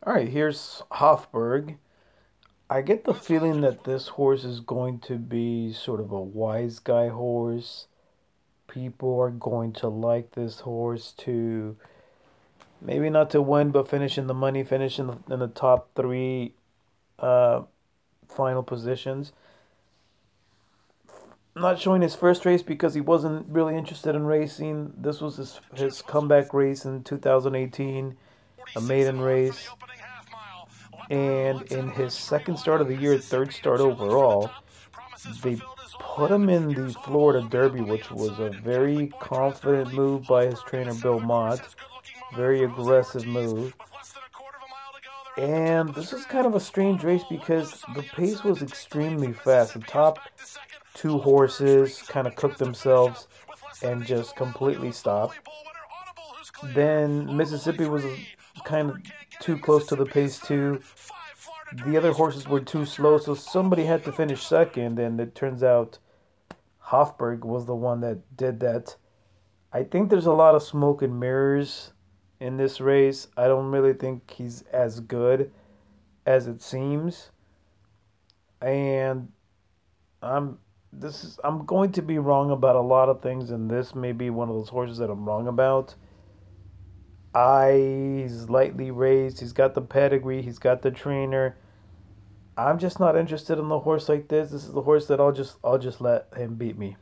All right, here's Hofburg. I get the feeling that this horse is going to be sort of a wise guy horse. People are going to like this horse to maybe not to win, but finish in the money, finish in the top three uh, final positions. I'm not showing his first race because he wasn't really interested in racing. This was his comeback race in 2018, a maiden race. And in his second start of the year, third start overall, they put him in the Florida Derby, which was a very confident move by his trainer Bill Mott, very aggressive move. And this is kind of a strange race because the pace was extremely fast. The top two horses kind of cooked themselves and just completely stopped. Then Mississippi was kind of too close to the pace too. The other horses were too slow, so somebody had to finish second, and it turns out Hofburg was the one that did that. I think there's a lot of smoke and mirrors in this race. I don't really think he's as good as it seems, and I'm going to be wrong about a lot of things, and this may be one of those horses that I'm wrong about. He's lightly raised. He's got the pedigree. He's got the trainer. I'm just not interested in the horse like this. This is the horse that I'll just let him beat me.